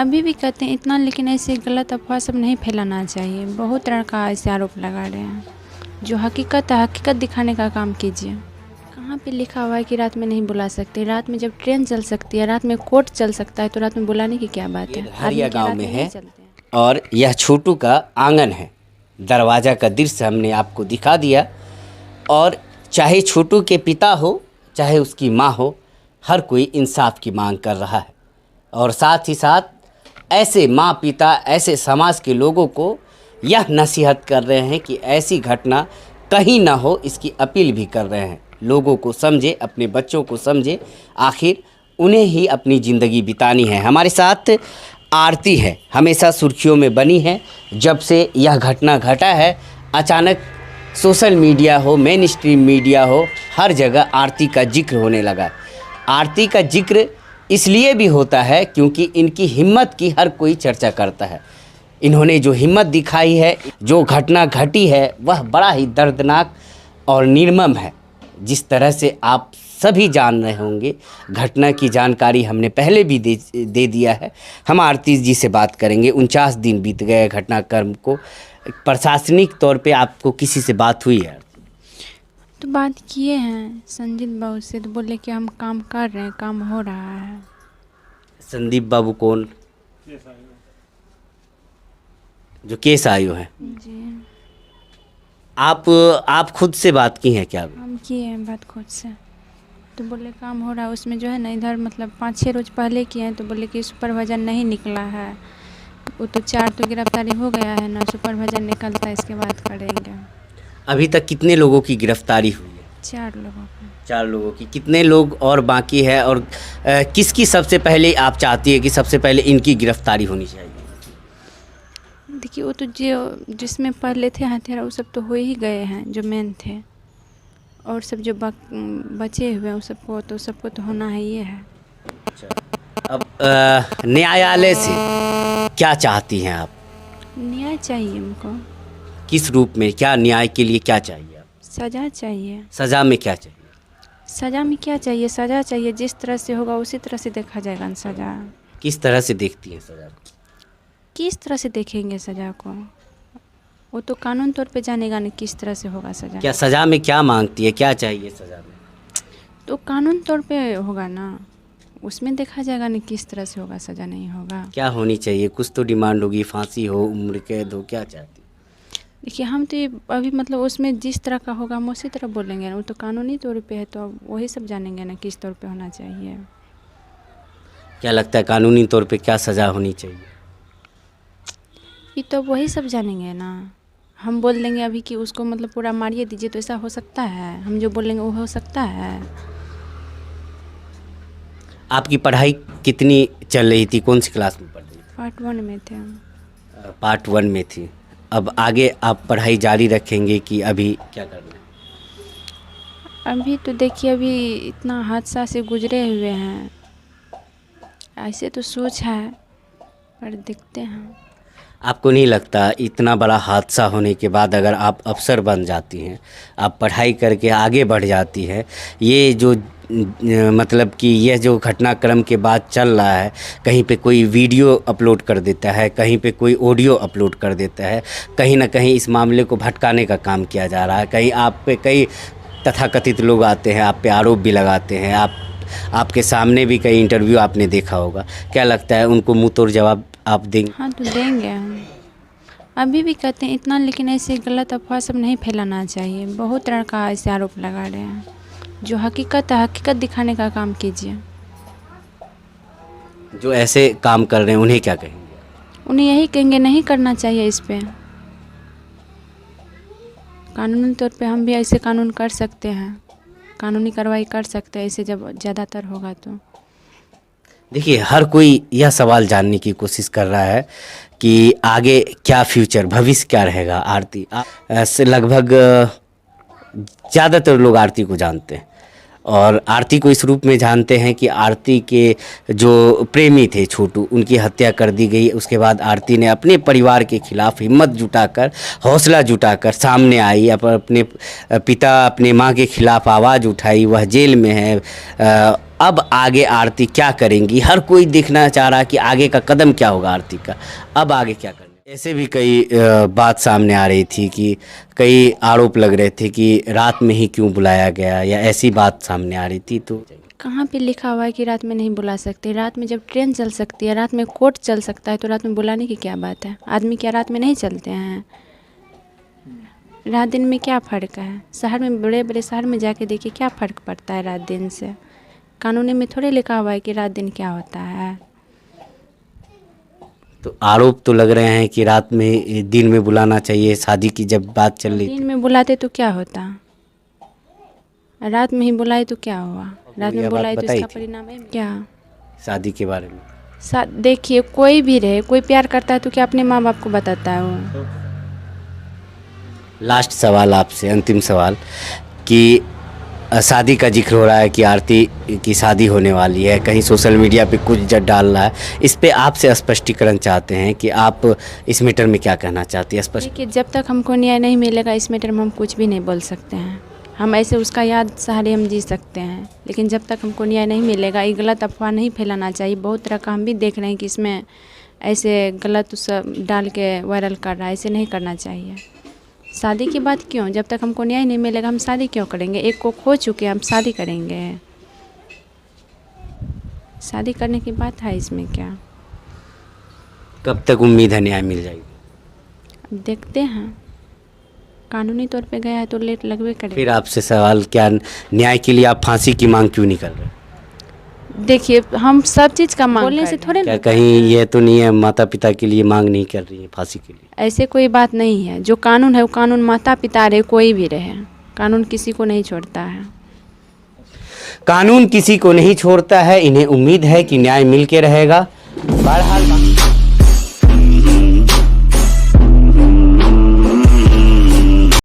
अभी भी कहते हैं इतना, लेकिन ऐसे गलत अफवाह सब नहीं फैलाना चाहिए। बहुत तरह का ऐसे आरोप लगा रहे हैं। जो हकीकत है, हकीकत दिखाने का काम कीजिए। कहाँ पे लिखा हुआ है कि रात में नहीं बुला सकते? रात में जब ट्रेन चल सकती है, रात में कोर्ट चल सकता है, तो रात में बुलाने की क्या बात है? हरिया गांव में है और यह छोटू का आंगन है। दरवाज़ा का दृश्य हमने आपको दिखा दिया। और चाहे छोटू के पिता हो, चाहे उसकी माँ हो, हर कोई इंसाफ की मांग कर रहा है। और साथ ही साथ ऐसे माँ पिता, ऐसे समाज के लोगों को यह नसीहत कर रहे हैं कि ऐसी घटना कहीं ना हो, इसकी अपील भी कर रहे हैं। लोगों को समझे, अपने बच्चों को समझे, आखिर उन्हें ही अपनी ज़िंदगी बितानी है। हमारे साथ आरती है, हमेशा सुर्खियों में बनी है। जब से यह घटना घटा है, अचानक सोशल मीडिया हो, मेन स्ट्रीम मीडिया हो, हर जगह आरती का जिक्र होने लगा। आरती का जिक्र इसलिए भी होता है क्योंकि इनकी हिम्मत की हर कोई चर्चा करता है। इन्होंने जो हिम्मत दिखाई है, जो घटना घटी है, वह बड़ा ही दर्दनाक और निर्मम है। जिस तरह से आप सभी जान रहे होंगे, घटना की जानकारी हमने पहले भी दे दिया है। हम आरती जी से बात करेंगे। 49 दिन बीत गए घटनाक्रम को। प्रशासनिक तौर पे आपको किसी से बात हुई है? तो बात किए हैं संजीत बाबू से, तो बोले कि हम काम कर रहे हैं, काम हो रहा है। संदीप बाबू कौन? जो केस आयु है। जी, आप खुद से बात की हैं क्या? हम किए हैं बात खुद से। तो बोले काम हो रहा है। उसमें जो है ना, इधर मतलब 5-6 रोज पहले किए हैं, तो बोले कि सुपरवाइजर नहीं निकला है। वो तो 4 तो गिरफ्तारी हो गया है ना, सुपरवाइजर निकलता है, इसके बाद करेंगे। अभी तक कितने लोगों की गिरफ्तारी हुई है? 4 लोगों को। 4 लोगों की। कितने लोग और बाकी है? और किसकी सबसे पहले आप चाहती है कि सबसे पहले इनकी गिरफ्तारी होनी चाहिए? देखिए, वो तो जो जिसमें पहले थे हथियार, वो सब तो हो ही गए हैं, जो मेन थे। और सब जो बचे हुए हैं, सबको तो होना ही है। अब न्यायालय से क्या चाहती हैं आप? न्याय चाहिए हमको। किस रूप में? क्या न्याय के लिए क्या चाहिए आप? सज़ा चाहिए। सज़ा में क्या चाहिए? सज़ा में क्या चाहिए? सज़ा चाहिए। जिस तरह से होगा उसी तरह से देखा जाएगा न सज़ा। किस तरह से देखती हैं सज़ा? किस तरह से देखेंगे सज़ा को? वो तो कानून तौर पे जानेगा न किस तरह से होगा सज़ा। क्या सज़ा में क्या मांगती है? क्या चाहिए सज़ा में? तो कानून तौर पे होगा ना, उसमें देखा जाएगा न किस तरह से होगा, सज़ा नहीं होगा। क्या होनी चाहिए? कुछ तो डिमांड होगी, फांसी हो, उम्र कैद हो, क्या चाहती? देखिए, हम तो ये अभी मतलब उसमें जिस तरह का होगा हम उसी तरह बोलेंगे ना। वो तो कानूनी तौर पे है, तो अब वही सब जानेंगे ना किस तौर पे होना चाहिए। क्या लगता है कानूनी तौर पे क्या सज़ा होनी चाहिए? ये तो वही सब जानेंगे ना। हम बोल देंगे अभी कि उसको मतलब पूरा मारिए दीजिए, तो ऐसा हो सकता है? हम जो बोलेंगे वो हो सकता है? आपकी पढ़ाई कितनी चल रही थी? कौन सी क्लास में पढ़ रही थी? पार्ट 1 में थे हम। पार्ट 1 में थी। अब आगे आप पढ़ाई जारी रखेंगे कि अभी क्या करना है? अभी तो देखिए, अभी इतना हादसा से गुजरे हुए हैं, ऐसे तो सोच है, पर देखते हैं। आपको नहीं लगता इतना बड़ा हादसा होने के बाद अगर आप अफसर बन जाती हैं, आप पढ़ाई करके आगे बढ़ जाती हैं, ये जो मतलब कि यह जो घटनाक्रम के बाद चल रहा है, कहीं पे कोई वीडियो अपलोड कर देता है, कहीं पे कोई ऑडियो अपलोड कर देता है, कहीं ना कहीं इस मामले को भटकाने का काम किया जा रहा है। कहीं आप पे कई तथाकथित लोग आते हैं, आप पे आरोप भी लगाते हैं। आपके सामने भी कई इंटरव्यू आपने देखा होगा। क्या लगता है उनको मुँह तोड़ जवाब आप देंगे? हाँ, तो देंगे हम। अभी भी कहते हैं इतना, लेकिन ऐसे गलत अफवाह सब नहीं फैलाना चाहिए। बहुत तरह का ऐसे आरोप लगा रहे हैं। जो हकीकत है, हकीकत दिखाने का काम कीजिए। जो ऐसे काम कर रहे हैं उन्हें क्या कहेंगे? उन्हें यही कहेंगे नहीं करना चाहिए इस पे। कानूनी तौर पे हम भी ऐसे कानून कर सकते हैं, कानूनी कार्रवाई कर सकते हैं ऐसे जब ज़्यादातर होगा तो। देखिए, हर कोई यह सवाल जानने की कोशिश कर रहा है कि आगे क्या फ्यूचर, भविष्य क्या रहेगा। आरती से लगभग ज़्यादातर लोग आरती को जानते हैं और आरती को इस रूप में जानते हैं कि आरती के जो प्रेमी थे छोटू, उनकी हत्या कर दी गई। उसके बाद आरती ने अपने परिवार के खिलाफ हिम्मत जुटाकर, हौसला जुटाकर सामने आई, अपने पिता अपने माँ के खिलाफ आवाज़ उठाई। वह जेल में है। अब आगे आरती क्या करेंगी, हर कोई देखना चाह रहा कि आगे का कदम क्या होगा आरती का, अब आगे क्या करना। ऐसे भी कई बात सामने आ रही थी कि कई आरोप लग रहे थे कि रात में ही क्यों बुलाया गया, या ऐसी बात सामने आ रही थी। तो कहाँ पे लिखा हुआ है कि रात में नहीं बुला सकते? रात में जब ट्रेन चल सकती है, रात में कोर्ट चल सकता है, तो रात में बुलाने की क्या बात है? आदमी क्या रात में नहीं चलते हैं? रात दिन में क्या फ़र्क है? शहर में, बड़े बड़े शहर में जाके देखिए क्या फ़र्क पड़ता है रात दिन से। कानून में थोड़े लिखा हुआ है कि रात दिन क्या होता है। तो आरोप तो लग रहे हैं कि रात में, दिन में बुलाना चाहिए। शादी की जब बात चल रही दिन में बुलाते तो क्या होता? रात में ही बुलाए तो क्या हुआ? रात में बुलाए तो इसका परिणाम है क्या? शादी के बारे में देखिए, कोई भी रहे, कोई प्यार करता है तो क्या अपने माँ बाप को बताता है वो? लास्ट सवाल आपसे, अंतिम सवाल, कि शादी का जिक्र हो रहा है कि आरती की शादी होने वाली है, कहीं सोशल मीडिया पे कुछ जज डाल रहा है, इस पे आपसे स्पष्टीकरण चाहते हैं कि आप इस मैटर में क्या कहना चाहती हैं? स्पष्ट देखिए, जब तक हमको न्याय नहीं मिलेगा इस मैटर में हम कुछ भी नहीं बोल सकते हैं। हम ऐसे उसका याद सहारे हम जी सकते हैं, लेकिन जब तक हमको न्याय नहीं मिलेगा, ये गलत अफवाह नहीं फैलाना चाहिए। बहुत तरह का हम भी देख रहे हैं कि इसमें ऐसे गलत सब डाल के वायरल कर रहा है, ऐसे नहीं करना चाहिए। शादी की बात क्यों? जब तक हमको न्याय नहीं मिलेगा हम शादी क्यों करेंगे? एक को खो चुके हम शादी करेंगे? शादी करने की बात है इसमें क्या? कब तक उम्मीद है न्याय मिल जाएगी? अब देखते हैं, कानूनी तौर पे गया है तो लेट लगवे करेगा। फिर आपसे सवाल, क्या न्याय के लिए आप फांसी की मांग क्यों नहीं कर रहे? देखिए, हम सब चीज़ का मांग बोलने से थोड़े क्या कहीं ये तो नहीं है माता पिता के लिए मांग नहीं कर रही है फांसी के लिए? ऐसे कोई बात नहीं है। जो कानून है वो कानून, माता पिता रहे कोई भी रहे, कानून किसी को नहीं छोड़ता है। कानून किसी को नहीं छोड़ता है। इन्हें उम्मीद है कि न्याय मिल के रहेगा। बहरहाल